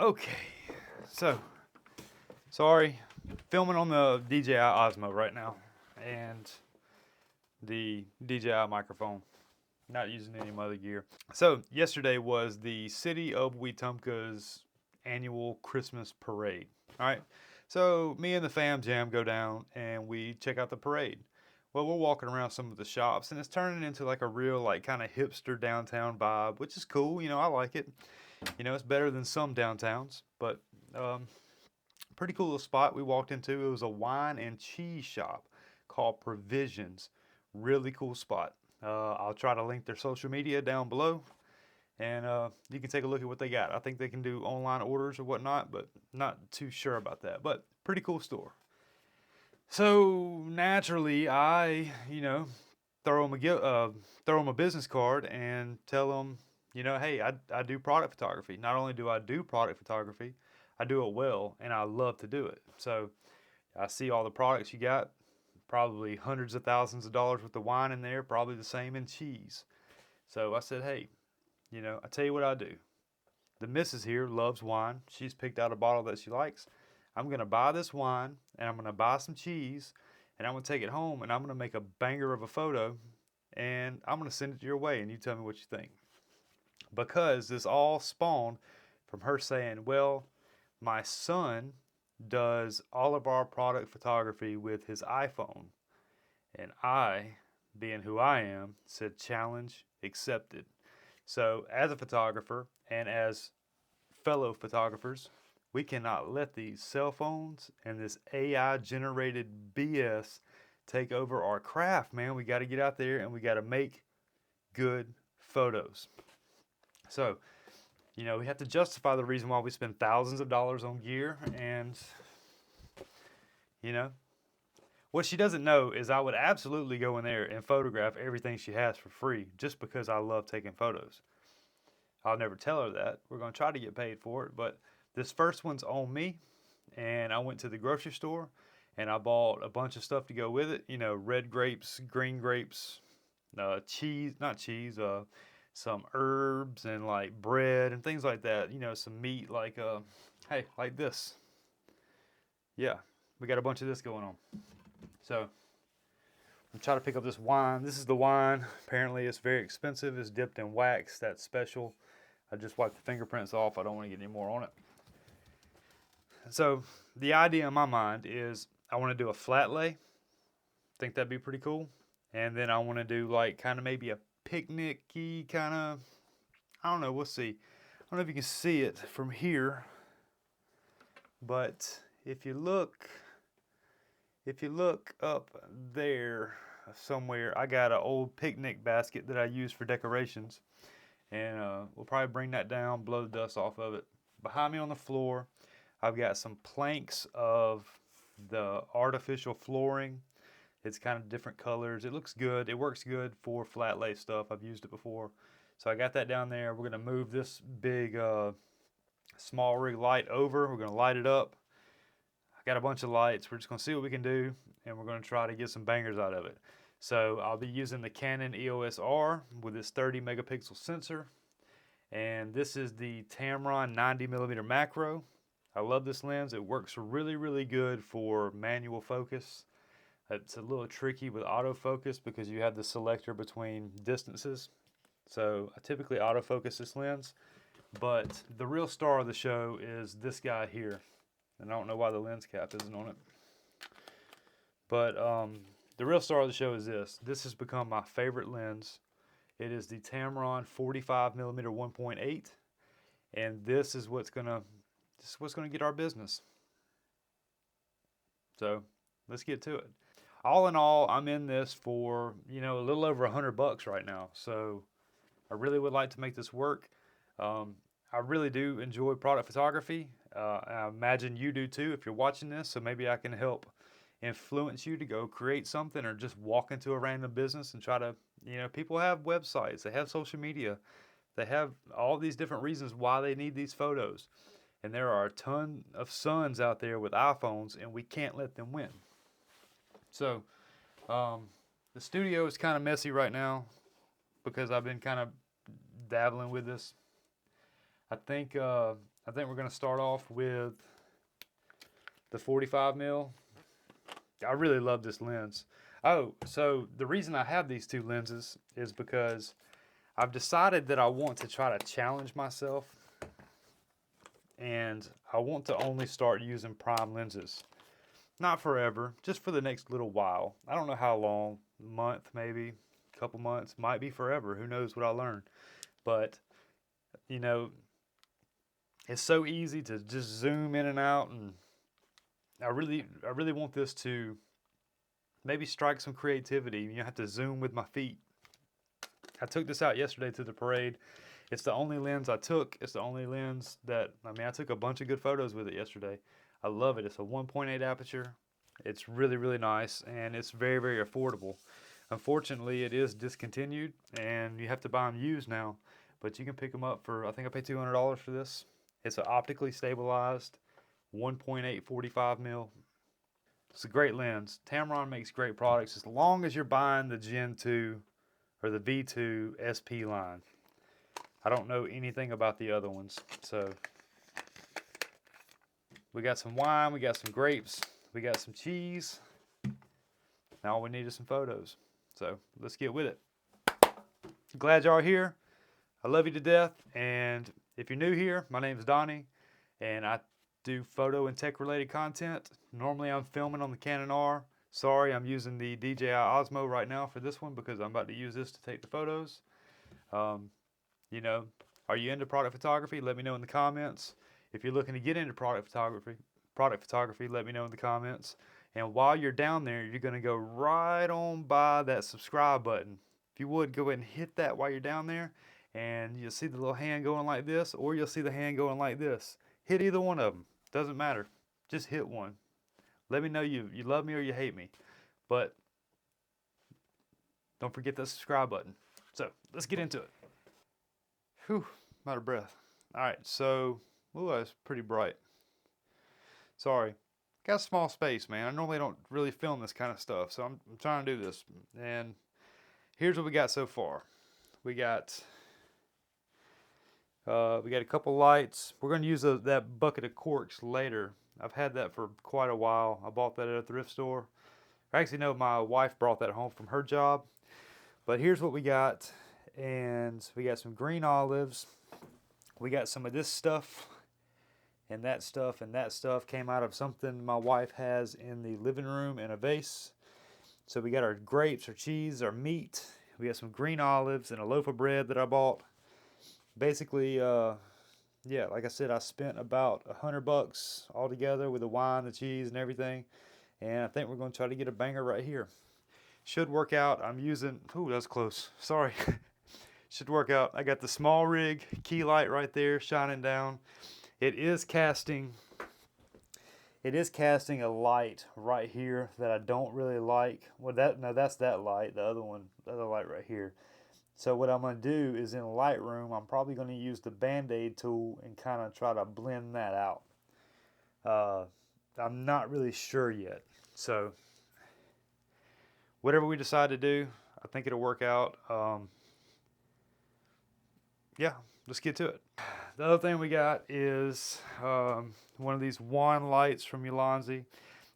Okay, so sorry, filming on the DJI Osmo right now, and the DJI microphone. Not using any other gear. So yesterday was the city of Wetumpka's annual Christmas parade. All right, so me and the fam jam go down and we check out the parade. Well, we're walking around some of the shops and it's turning into like a real like kind of hipster downtown vibe, which is cool. I like it. It's better than some downtowns, but um, pretty cool little spot we walked into. It was a wine and cheese shop called Provisions. Really cool spot. I'll try to link their social media down below, and you can take a look at what they got. I think they can do online orders or whatnot, but not too sure about that. But pretty cool store. So naturally, I throw them a business card and tell them, hey, I do product photography. Not only do I do product photography, I do it well, and I love to do it. So I see all the products you got, probably hundreds of thousands of dollars worth of wine in there, probably the same in cheese. So I said, hey, I tell you what I do. The missus here loves wine. She's picked out a bottle that she likes. I'm going to buy this wine, and I'm going to buy some cheese, and I'm going to take it home, and I'm going to make a banger of a photo, and I'm going to send it your way, and you tell me what you think. Because this all spawned from her saying, well, my son does all of our product photography with his iPhone. And I, being who I am, said challenge accepted. So, as a photographer and as fellow photographers, we cannot let these cell phones and this AI generated BS take over our craft, man. We got to get out there and we got to make good photos. So, we have to justify the reason why we spend thousands of dollars on gear. And, what she doesn't know is I would absolutely go in there and photograph everything she has for free just because I love taking photos. I'll never tell her that. We're going to try to get paid for it. But this first one's on me. And I went to the grocery store and I bought a bunch of stuff to go with it. Red grapes, green grapes, cheese, not cheese, some herbs and like bread and things like that. Some meat like hey, like this. Yeah, we got a bunch of this going on. So I'm trying to pick up this wine. This is the wine. Apparently it's very expensive. It's dipped in wax. That's special. I just wiped the fingerprints off. I don't want to get any more on it. So the idea in my mind is I want to do a flat lay. Think that'd be pretty cool. And then I want to do like kind of maybe a picnic-y kind of, I don't know, we'll see. I don't know if you can see it from here, but if you look up there somewhere, I got an old picnic basket that I use for decorations, and we'll probably bring that down, blow the dust off of it. Behind me on the floor, I've got some planks of the artificial flooring. It's kind of different colors. It looks good. It works good for flat lay stuff. I've used it before. So I got that down there. We're going to move this big small rig light over. We're going to light it up. I got a bunch of lights. We're just going to see what we can do, and we're going to try to get some bangers out of it. So I'll be using the Canon EOS R with its 30 megapixel sensor. And this is the Tamron 90mm macro. I love this lens. It works really, really good for manual focus. It's a little tricky with autofocus because you have the selector between distances. So I typically autofocus this lens, but the real star of the show is this guy here. And I don't know why the lens cap isn't on it. But the real star of the show is this. This has become my favorite lens. It is the Tamron 45mm 1.8, and this is what's gonna get our business. So let's get to it. All in all, I'm in this for a little over $100 right now. So I really would like to make this work. I really do enjoy product photography. I imagine you do too if you're watching this. So maybe I can help influence you to go create something or just walk into a random business and try to, people have websites, they have social media, they have all these different reasons why they need these photos. And there are a ton of sons out there with iPhones, and we can't let them win. So the studio is kind of messy right now because I've been kind of dabbling with this. I think I think we're going to start off with the 45 mil. I really love this lens. Oh, so the reason I have these two lenses is because I've decided that I want to try to challenge myself, and I want to only start using prime lenses. Not forever, just for the next little while. I don't know how long, a month maybe, a couple months, might be forever. Who knows what I learn. But, you know, it's so easy to just zoom in and out, and I really want this to maybe strike some creativity. You have to zoom with my feet. I took this out yesterday to the parade. It's the only lens I took. It's the only lens that, I took a bunch of good photos with it yesterday. I love it. It's a 1.8 aperture. It's really, really nice, and it's very, very affordable. Unfortunately, it is discontinued, and you have to buy them used now. But you can pick them up for, I think I paid $200 for this. It's an optically stabilized 1.8 45 mil. It's a great lens. Tamron makes great products as long as you're buying the Gen 2 or the V2 SP line. I don't know anything about the other ones. So we got some wine, we got some grapes, we got some cheese. Now all we need is some photos. So let's get with it. Glad y'all are here. I love you to death. And if you're new here, my name is Donnie, and I do photo and tech related content. Normally I'm filming on the Canon R. Sorry, I'm using the DJI Osmo right now for this one because I'm about to use this to take the photos. You know, are you into product photography? Let me know in the comments. If you're looking to get into product photography, let me know in the comments. And while you're down there, you're going to go right on by that subscribe button. If you would, go ahead and hit that while you're down there, and you'll see the little hand going like this, or you'll see the hand going like this. Hit either one of them. Doesn't matter. Just hit one. Let me know you love me or you hate me. But don't forget the subscribe button. So let's get into it. Whew, I'm out of breath. All right, so, ooh, that's pretty bright. Sorry. Got a small space, man. I normally don't really film this kind of stuff, so I'm trying to do this. And here's what we got so far. We got a couple lights. We're going to use that bucket of corks later. I've had that for quite a while. I bought that at a thrift store. Actually, no, my wife brought that home from her job. But here's what we got. And we got some green olives. We got some of this stuff. And that stuff and that stuff came out of something my wife has in the living room in a vase. So we got our grapes, our cheese, our meat. We got some green olives and a loaf of bread that I bought. Basically, yeah, like I said, I spent about $100 altogether with the wine, the cheese, and everything. And I think we're going to try to get a banger right here. Should work out. I'm using, ooh, that's close. Sorry. Should work out. I got the small rig key light right there shining down. It is casting a light right here that I don't really like. Well, that's that light. The other light right here. So what I'm going to do is in Lightroom, I'm probably going to use the Band-Aid tool and kind of try to blend that out. I'm not really sure yet. So whatever we decide to do, I think it'll work out. Yeah, let's get to it. The other thing we got is one of these wand lights from Ulanzi.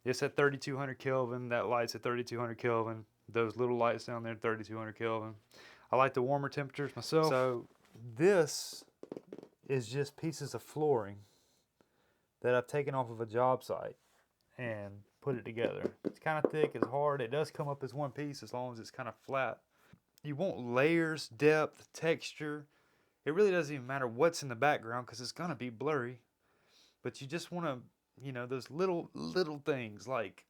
It's at 3200 Kelvin. That light's at 3200 Kelvin. Those little lights down there, 3200 Kelvin. I like the warmer temperatures myself. So this is just pieces of flooring that I've taken off of a job site and put it together. It's kind of thick, it's hard. It does come up as one piece as long as it's kind of flat. You want layers, depth, texture. It really doesn't even matter what's in the background because it's going to be blurry. But you just want to, you know, those little things like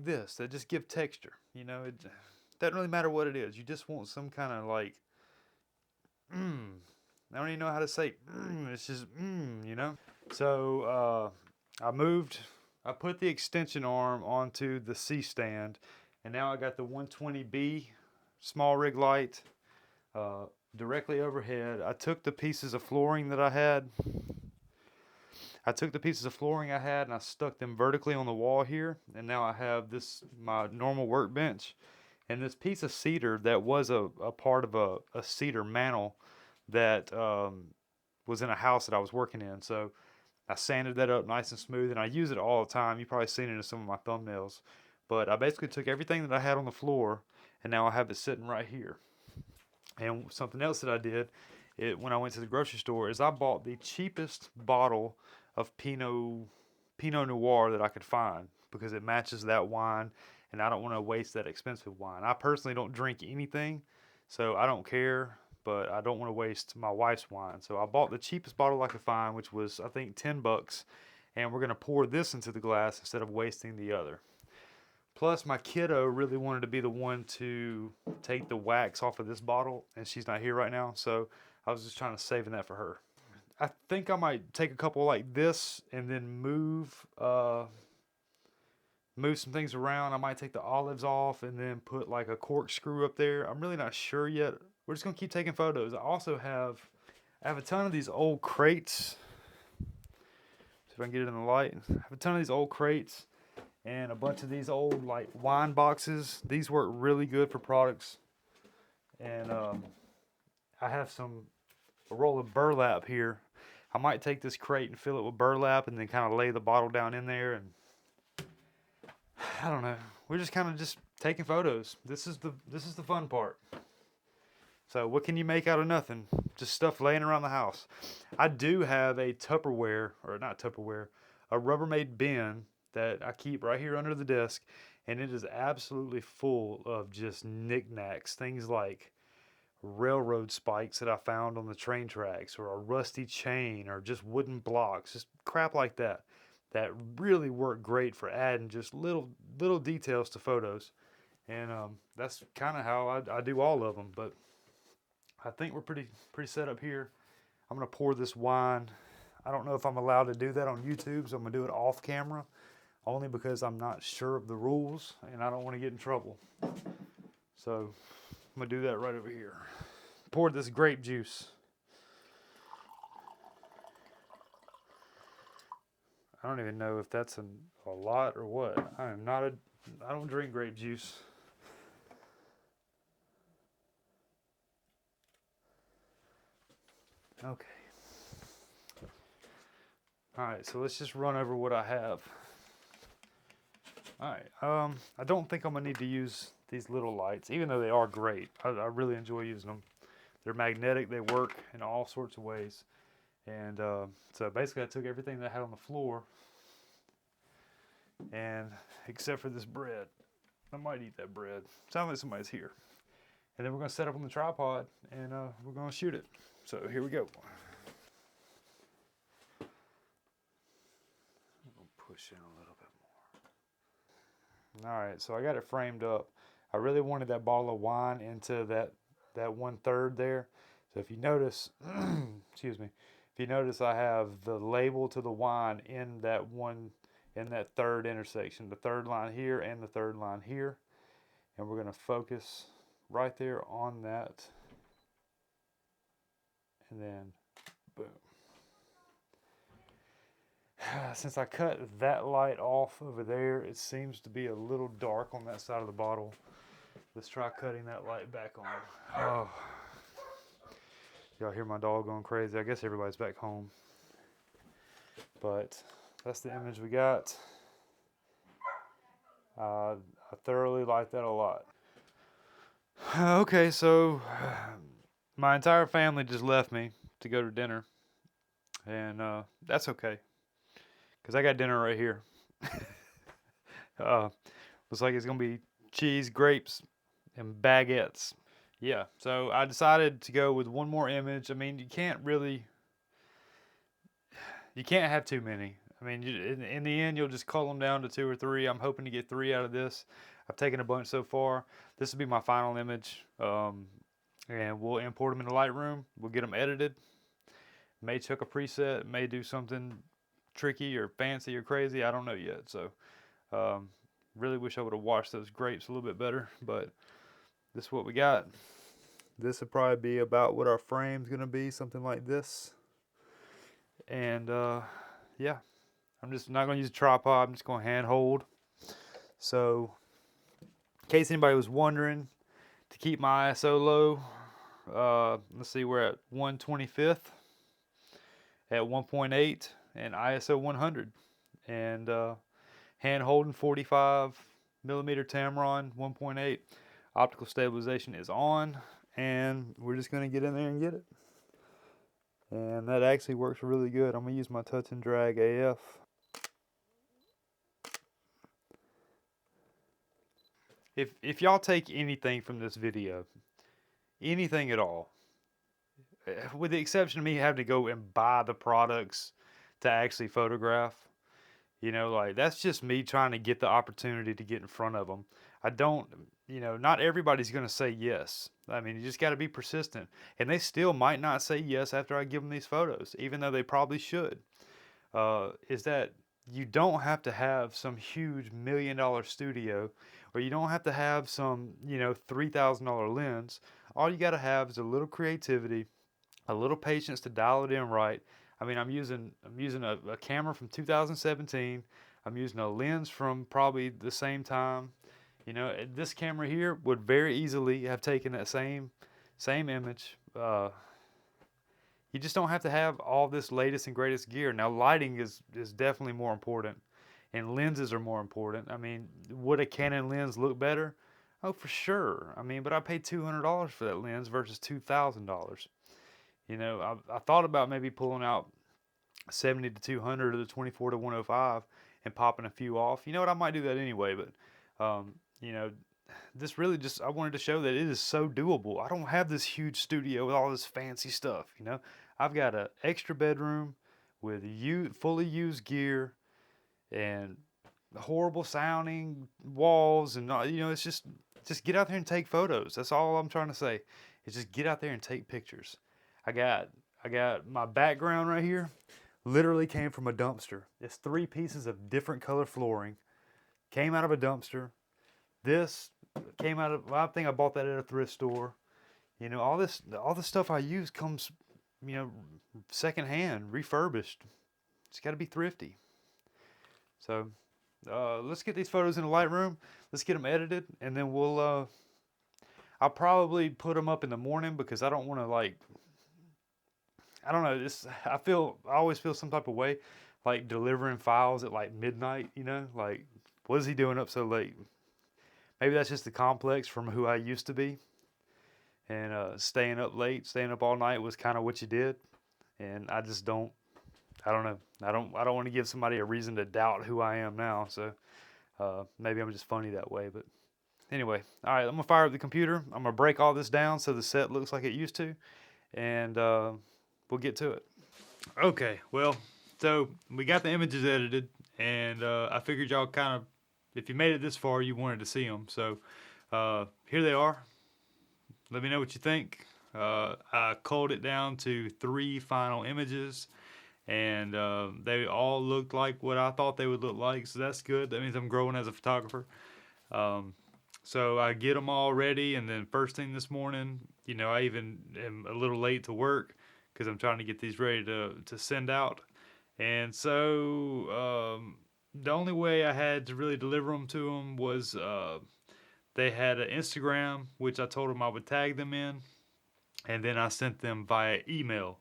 this that just give texture. You know, it doesn't really matter what it is. You just want some kind of like, I don't even know how to say, it's just, you know. So I put the extension arm onto the C stand, and now I got the 120B small rig light directly overhead. I took the pieces of flooring that I had. And I stuck them vertically on the wall here. And now I have my normal workbench. And this piece of cedar that was a part of a cedar mantle that was in a house that I was working in. So I sanded that up nice and smooth, and I use it all the time. You've probably seen it in some of my thumbnails. But I basically took everything that I had on the floor, and now I have it sitting right here. And something else that I did when I went to the grocery store is I bought the cheapest bottle of Pinot Noir that I could find because it matches that wine, and I don't want to waste that expensive wine. I personally don't drink anything, so I don't care, but I don't want to waste my wife's wine. So I bought the cheapest bottle I could find, which was I think $10, and we're gonna pour this into the glass instead of wasting the other. Plus, my kiddo really wanted to be the one to take the wax off of this bottle, and she's not here right now, so I was just trying to saving that for her. I think I might take a couple like this and then move some things around. I might take the olives off and then put like a corkscrew up there. I'm really not sure yet. We're just gonna keep taking photos. I have a ton of these old crates. See if I can get it in the light. I have a ton of these old crates and a bunch of these old like wine boxes. These work really good for products. And I have a roll of burlap here. I might take this crate and fill it with burlap and then kind of lay the bottle down in there, and I don't know. We're just kind of just taking photos. This is the fun part. So what can you make out of nothing? Just stuff laying around the house. I do have a Tupperware, or not Tupperware, a Rubbermaid bin that I keep right here under the desk, and it is absolutely full of just knickknacks, things like railroad spikes that I found on the train tracks, or a rusty chain, or just wooden blocks, just crap like that really work great for adding just little details to photos. And that's kind of how I do all of them. But I think we're pretty set up here. I'm gonna pour this wine. I don't know if I'm allowed to do that on YouTube, so I'm gonna do it off camera, only because I'm not sure of the rules and I don't want to get in trouble. So I'm gonna do that right over here. Pour this grape juice. I don't even know if that's a lot or what. I don't drink grape juice. Okay. Alright, so let's just run over what I have. Alright, I don't think I'm going to need to use these little lights, even though they are great. I really enjoy using them. They're magnetic, they work in all sorts of ways. And so basically I took everything that I had on the floor, and except for this bread. I might eat that bread. Sounds like somebody's here. And then we're going to set up on the tripod, and we're going to shoot it. So here we go. Push in a little bit more. All right, so I got it framed up. I really wanted that bottle of wine into that 1/3 there. So if you notice, excuse me, if you notice, I have the label to the wine in that third intersection, the third line here and the third line here, and we're going to focus right there on that, and then boom. Since I cut that light off over there, it seems to be a little dark on that side of the bottle. Let's try cutting that light back on. Oh, y'all hear my dog going crazy. I guess everybody's back home, but that's the image we got. I thoroughly like that a lot. Okay, so my entire family just left me to go to dinner, and that's okay, because I got dinner right here. Looks like it's going to be cheese, grapes, and baguettes. Yeah, so I decided to go with one more image. I mean, you can't have too many. I mean, in the end, you'll just cull them down to 2 or 3. I'm hoping to get 3 out of this. I've taken a bunch so far. This will be my final image, and we'll import them into Lightroom. We'll get them edited. May chuck a preset, may do something tricky or fancy or crazy. I don't know yet. So, really wish I would have washed those grapes a little bit better, but this is what we got. This will probably be about what our frame's going to be, something like this. And, yeah. I'm just not going to use a tripod. I'm just going to hand hold. So, in case anybody was wondering, to keep my ISO low, let's see, we're at 1/25. at 1.8 and ISO 100, and hand holding 45 millimeter Tamron 1.8. Optical stabilization is on, and we're just gonna get in there and get it. And that actually works really good. I'm gonna use my touch and drag AF. If y'all take anything from this video, anything at all, with the exception of me having to go and buy the products to actually photograph, you know, like that's just me trying to get the opportunity to get in front of them. I don't, you know, not everybody's going to say yes. I mean, you just got to be persistent. And they still might not say yes after I give them these photos, even though they probably should. Is that you don't have to have some huge $1 million studio, or you don't have to have some, you know, $3,000 lens. All you got to have is a little creativity, a little patience to dial it in right. I mean, I'm using a camera from 2017. I'm using a lens from probably the same time. You know, this camera here would very easily have taken that same image. You just don't have to have all this latest and greatest gear. Now, lighting is definitely more important, and lenses are more important. I mean, would a Canon lens look better? Oh, for sure. I mean, but I paid $200 for that lens versus $2,000. You know, I thought about maybe pulling out 70 to 200 or the 24 to 105 and popping a few off. You know what? I might do that anyway, but you know, this really just, I wanted to show that it is so doable. I don't have this huge studio with all this fancy stuff, you know. I've got an extra bedroom with fully used gear and horrible sounding walls, and you know, it's just get out there and take photos. That's all I'm trying to say. Is just get out there and take pictures. I got my background right here. Literally came from a dumpster. It's 3 pieces of different color flooring. Came out of a dumpster. This came out of, I think I bought that at a thrift store. You know, all the stuff I use comes, you know, secondhand, refurbished. It's got to be thrifty. So let's get these photos in the Lightroom. Let's get them edited, and then we'll. I'll probably put them up in the morning because I don't want to, like, I don't know. I always feel some type of way, like delivering files at like midnight. You know, like what is he doing up so late? Maybe that's just the complex from who I used to be, and staying up late, staying up all night was kind of what you did, and I just don't. I don't know. I don't want to give somebody a reason to doubt who I am now. So maybe I'm just funny that way. But anyway, all right. I'm gonna fire up the computer. I'm gonna break all this down so the set looks like it used to, and we'll get to it. Okay, well, so we got the images edited, and I figured y'all kind of, if you made it this far, you wanted to see them. So here they are. Let me know what you think. I culled it down to 3 final images, and they all looked like what I thought they would look like, so that's good. That means I'm growing as a photographer. So I get them all ready, and then first thing this morning, you know, I even am a little late to work because I'm trying to get these ready to send out. And so the only way I had to really deliver them to them was they had an Instagram, which I told them I would tag them in, and then I sent them via email.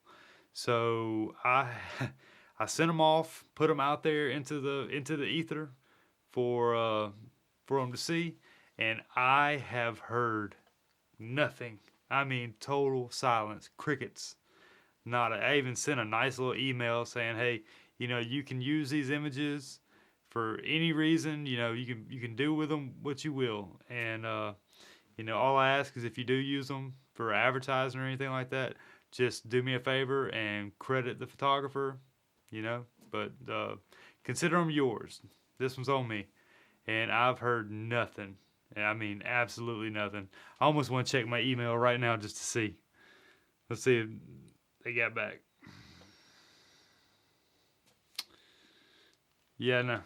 So I sent them off, put them out there into the ether for them to see, and I have heard nothing. I mean, total silence, crickets. I even sent a nice little email saying, hey, you know, you can use these images for any reason. You know, you can do with them what you will. And you know, all I ask is if you do use them for advertising or anything like that, just do me a favor and credit the photographer. You know, but consider them yours. This one's on me. And I've heard nothing. I mean, absolutely nothing. I almost want to check my email right now just to see. Let's see if they got back. Yeah, no.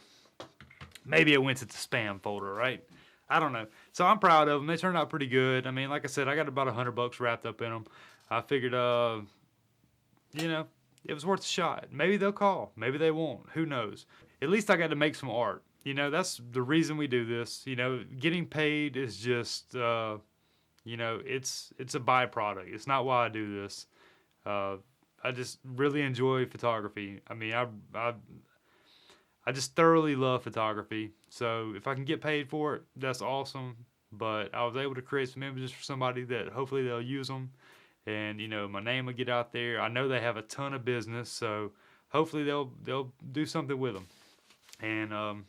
Maybe it went to the spam folder, right? I don't know. So I'm proud of them. They turned out pretty good. I mean, like I said, I got about $100 wrapped up in them. I figured, you know, it was worth a shot. Maybe they'll call. Maybe they won't. Who knows? At least I got to make some art. You know, that's the reason we do this. You know, getting paid is just, you know, it's a byproduct. It's not why I do this. I I just really enjoy photography. I mean, I just thoroughly love photography. So if I can get paid for it, that's awesome. But I was able to create some images for somebody that hopefully they'll use them, and you know my name will get out there. I know they have a ton of business, so hopefully they'll do something with them. And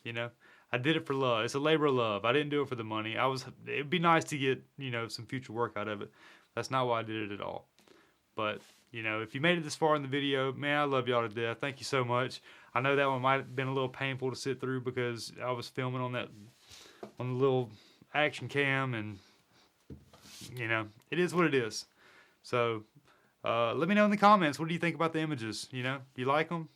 you know, I did it for love. It's a labor of love. I didn't do it for the money. It'd be nice to get, you know, some future work out of it. That's not why I did it at all. But, you know, if you made it this far in the video, man, I love y'all to death. Thank you so much. I know that one might have been a little painful to sit through because I was filming on the little action cam, and, you know, it is what it is. So, let me know in the comments, what do you think about the images? You know, you like them?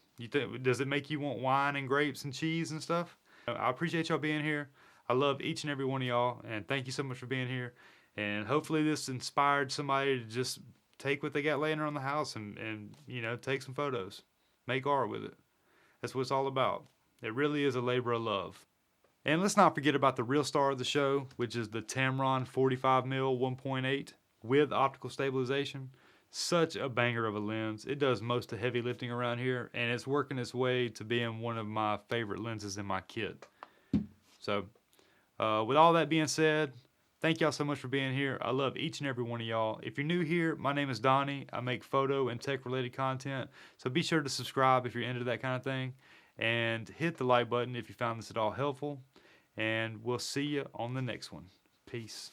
Does it make you want wine and grapes and cheese and stuff? I appreciate y'all being here. I love each and every one of y'all, and thank you so much for being here. And hopefully this inspired somebody to just take what they got laying around the house and you know, take some photos. Make art with it. That's what it's all about. It really is a labor of love. And let's not forget about the real star of the show, which is the Tamron 45mm 1.8 with optical stabilization. Such a banger of a lens. It does most of the heavy lifting around here, and it's working its way to being one of my favorite lenses in my kit. So, with all that being said, thank y'all so much for being here. I love each and every one of y'all. If you're new here, my name is Donnie. I make photo and tech related content, so be sure to subscribe if you're into that kind of thing, and hit the like button if you found this at all helpful, and we'll see you on the next one. Peace.